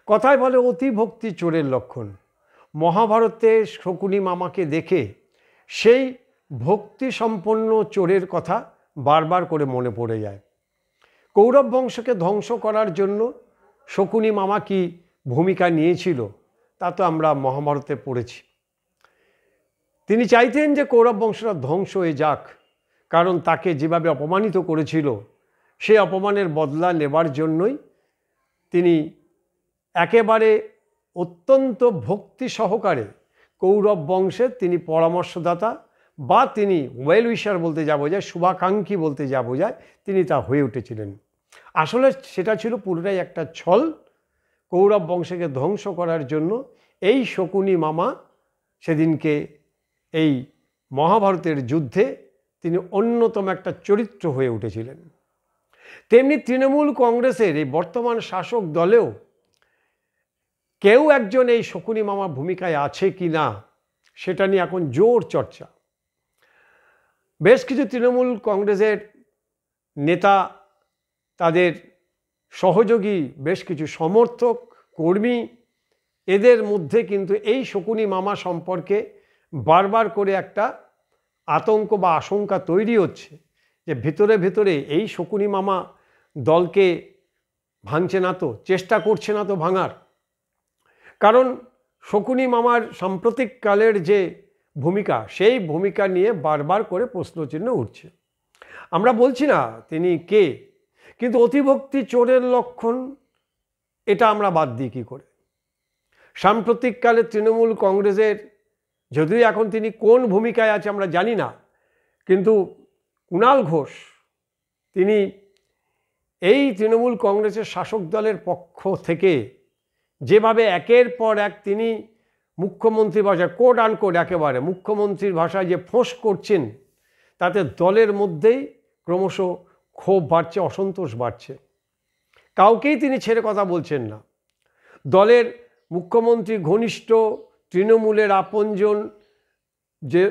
কথায় বলে অতি ভক্তি চোরের লক্ষণ। মহাভারতে শকুনি মামাকে দেখে সেই ভক্তি সম্পন্ন চোরের কথা বারবার করে মনে পড়ে যায়। কৌরব বংশকে ধ্বংস করার জন্য শকুনি মামা কি ভূমিকা নিয়েছিল তা তো আমরা মহাভারতে পড়েছি। তিনি চাইতেন যে কৌরব বংশটা ধ্বংস হয়ে যাক, কারণ তাকে যেভাবে অপমানিত করেছিল সেই অপমানের বদলা নেবার জন্যই তিনি একেবারে অত্যন্ত ভক্তি সহকারে কৌরব বংশের তিনি পরামর্শদাতা বা তিনি ওয়েল উইশার বলতে যা বোঝায়, শুভাকাঙ্ক্ষী বলতে যা বোঝায়, তিনি তা হয়ে উঠেছিলেন। আসলে সেটা ছিল পুরোটাই একটা ছল। কৌরব বংশকে ধ্বংস করার জন্য এই শকুনি মামা সেদিনকে এই মহাভারতের যুদ্ধে তিনি অন্যতম একটা চরিত্র হয়ে উঠেছিলেন। তেমনি তৃণমূল কংগ্রেসের এই বর্তমান শাসক দলেও কেউ একজন এই শকুনি মামা ভূমিকায় আছে কি না সেটা নিয়ে এখন জোর চর্চা। বেশ কিছু তৃণমূল কংগ্রেসের নেতা, তাদের সহযোগী, বেশ কিছু সমর্থক, কর্মী, এদের মধ্যে কিন্তু এই শকুনি মামা সম্পর্কে বারবার করে একটা আতঙ্ক বা আশঙ্কা তৈরি হচ্ছে যে ভিতরে ভিতরে এই শকুনি মামা দলকে ভাঙছে না তো, চেষ্টা করছে না তো ভাঙার। কারণ শকুনি মামার সাম্প্রতিককালের যে ভূমিকা, সেই ভূমিকা নিয়ে বারবার করে প্রশ্নচিহ্ন উঠছে। আমরা বলছি না তিনি কে, কিন্তু অতিভক্তি চোরের লক্ষণ এটা আমরা বাদ দিই কী করে? সাম্প্রতিককালে তৃণমূল কংগ্রেসের, যদিও এখন তিনি কোন ভূমিকায় আছে আমরা জানি না, কিন্তু কুণাল ঘোষ তিনি এই তৃণমূল কংগ্রেসের শাসক দলের পক্ষ থেকে যেভাবে একের পর এক তিনি মুখ্যমন্ত্রীর ভাষায় কোট আনকোট একেবারে মুখ্যমন্ত্রীর ভাষায় যে ফোঁস করছেন, তাতে দলের মধ্যেই ক্রমশ ক্ষোভ বাড়ছে, অসন্তোষ বাড়ছে। কাউকেই তিনি ছেড়ে কথা বলছেন না। দলের মুখ্যমন্ত্রী ঘনিষ্ঠ তৃণমূলের আপনজন যে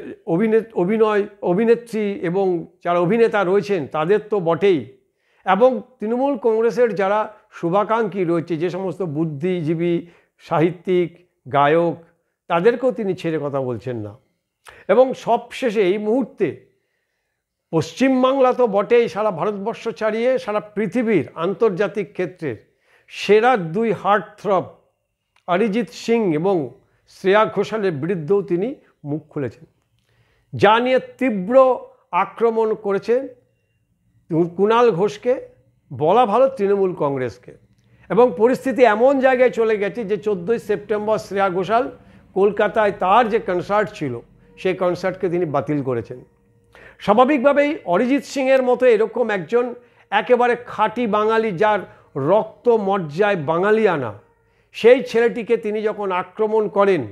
অভিনেত্রী এবং যারা অভিনেতা রয়েছেন তাদের তো বটেই, এবং তৃণমূল কংগ্রেসের যারা শুভাকাঙ্ক্ষী রয়েছে, যে সমস্ত বুদ্ধিজীবী, সাহিত্যিক, গায়ক, তাদেরকেও তিনি ছেড়ে কথা বলছেন না। এবং সবশেষে এই মুহূর্তে পশ্চিমবাংলা তো বটেই, সারা ভারতবর্ষ ছাড়িয়ে সারা পৃথিবীর আন্তর্জাতিক ক্ষেত্রের সেরা দুই হার্ট থ্রব অরিজিৎ সিং এবং শ্রেয়া ঘোষালের বিরুদ্ধেও তিনি মুখ খুলেছেন, যা নিয়ে তীব্র আক্রমণ করেছেন কুণাল ঘোষকে, বলা ভালো তৃণমূল কংগ্রেসকে। এবং পরিস্থিতি এমন জায়গায় চলে গেছে যে 14ই সেপ্টেম্বর শ্রেয়া ঘোষাল কলকাতায় তার যে কনসার্ট ছিল সেই কনসার্টকে তিনি বাতিল করেছেন। স্বাভাবিকভাবেই অরিজিৎ সিংয়ের মতো এরকম একজন একেবারে খাঁটি বাঙালি, যার রক্ত মজ্জায় বাঙালিয়ানা, সেই ছেলেটিকে তিনি যখন আক্রমণ করেন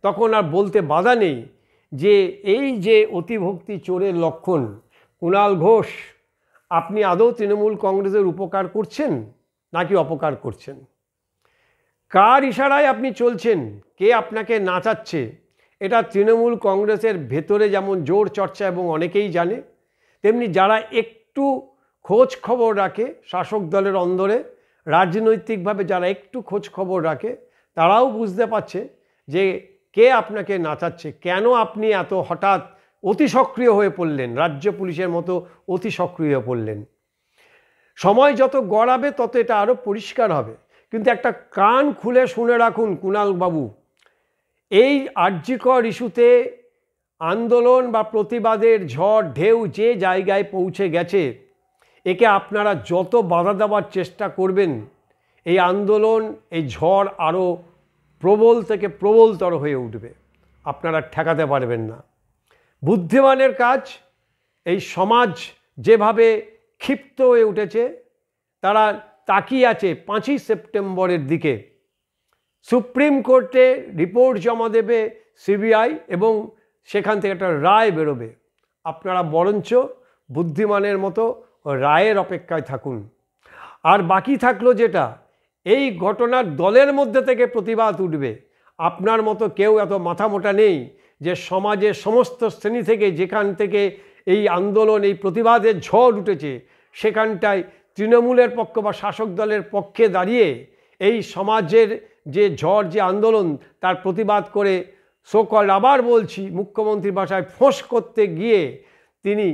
তখন আর বলতে বাধা নেই যে এই যে অতিভক্তি চোরের লক্ষণ, কুণাল ঘোষ আপনি আদৌ তৃণমূল কংগ্রেসের উপকার করছেন নাকি অপকার করছেন? কার ইশারায় আপনি চলছেন, কে আপনাকে নাচাচ্ছে, এটা তৃণমূল কংগ্রেসের ভেতরে যেমন জোর চর্চা এবং অনেকেই জানে, তেমনি যারা একটু খোঁজ খবর রাখে শাসক দলের অন্দরে, রাজনৈতিকভাবে যারা একটু খোঁজ খবর রাখে, তারাও বুঝতে পারছে যে কে আপনাকে নাচাচ্ছে, কেন আপনি এত হঠাৎ অতি সক্রিয় হয়ে পড়লেন, রাজ্য পুলিশের মতো অতি সক্রিয় হয়ে পড়লেন। সময় যত গড়াবে তত এটা আরও পরিষ্কার হবে। কিন্তু একটা কান খুলে শুনে রাখুন কুণাল বাবু, এই আরজিকর ইস্যুতে আন্দোলন বা প্রতিবাদের ঝড় ঢেউ যে জায়গায় পৌঁছে গেছে, একে আপনারা যত বাধা দেওয়ার চেষ্টা করবেন, এই আন্দোলন, এই ঝড় আরও প্রবল থেকে প্রবলতর হয়ে উঠবে, আপনারা ঠেকাতে পারবেন না। বুদ্ধিমানের কাজ, এই সমাজ যেভাবে ক্ষিপ্ত হয়ে উঠেছে, তারা তাকিয়ে আছে 5ই সেপ্টেম্বরের দিকে। সুপ্রিম কোর্টে রিপোর্ট জমা দেবে সিবিআই এবং সেখান থেকে একটা রায় বেরোবে। আপনারা বরঞ্চ বুদ্ধিমানের মতো রায়ের অপেক্ষায় থাকুন। আর বাকি থাকলো যেটা, এই ঘটনার দলের মধ্যে থেকে প্রতিবাদ উঠবে। আপনার মতো কেউ এত মাথা মোটা নেই যে সমাজের সমস্ত শ্রেণী থেকে, যেখান থেকে এই আন্দোলন, এই প্রতিবাদের ঝড় উঠেছে, সেখানটায় তৃণমূলের পক্ষ বা শাসক দলের পক্ষে দাঁড়িয়ে এই সমাজের যে ঝড়, যে আন্দোলন, তার প্রতিবাদ করে সোকল, আবার বলছি, মুখ্যমন্ত্রীর ভাষায় ফোঁস করতে গিয়ে তিনি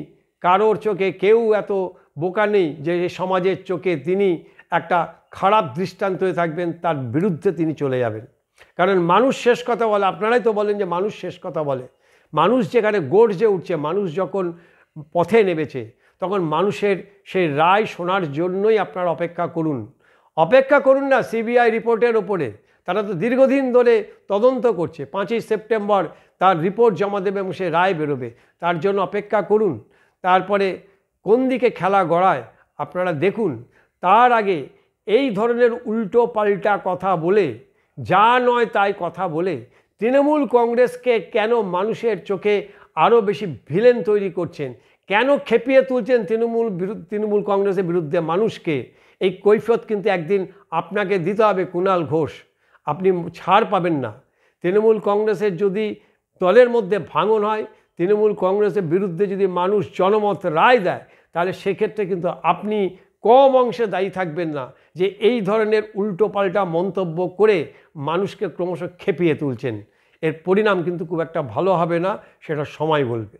কারোর চোখে, কেউ এত বোকা নেই যে সমাজের চোখে তিনি একটা খারাপ দৃষ্টান্ত হয়ে থাকবেন, তার বিরুদ্ধে তিনি চলে যাবেন। কারণ মানুষ শেষ কথা বলে, আপনারাই তো বলেন যে মানুষ শেষ কথা বলে। মানুষ যেখানে গর্জে উঠছে, মানুষ যখন পথে নেমেছে, তখন মানুষের সেই রায় শোনার জন্যই আপনারা অপেক্ষা করুন। অপেক্ষা করুন না সিবিআই রিপোর্টের ওপরে, তারা তো দীর্ঘদিন ধরে তদন্ত করছে। 5ই সেপ্টেম্বর তার রিপোর্ট জমা দেবে এবং সে রায় বেরোবে, তার জন্য অপেক্ষা করুন। তারপরে কোন দিকে খেলা গড়ায় আপনারা দেখুন। তার আগে এই ধরনের উল্টো পাল্টা কথা বলে, যা নয় তাই কথা বলে তৃণমূল কংগ্রেসকে কেন মানুষের চোখে আরও বেশি ভিলেন তৈরি করছেন, কেন খেপিয়ে তুলছেন তৃণমূল কংগ্রেসের বিরুদ্ধে মানুষকে, এই কৈফিয়ত কিন্তু একদিন আপনাকে দিতে হবে কুণাল ঘোষ। আপনি ছাড় পাবেন না। তৃণমূল কংগ্রেসের যদি দলের মধ্যে ভাঙন হয়, তৃণমূল কংগ্রেসের বিরুদ্ধে যদি মানুষ জনমত রায় দেয়, তাহলে সেক্ষেত্রে কিন্তু আপনি কম অংশে দায়ী থাকবেন না যে এই ধরনের উল্টোপাল্টা মন্তব্য করে মানুষকে ক্রমশ খেপিয়ে তুলছেন। এর পরিণাম কিন্তু খুব একটা ভালো হবে না, সেটা সময় বলবে।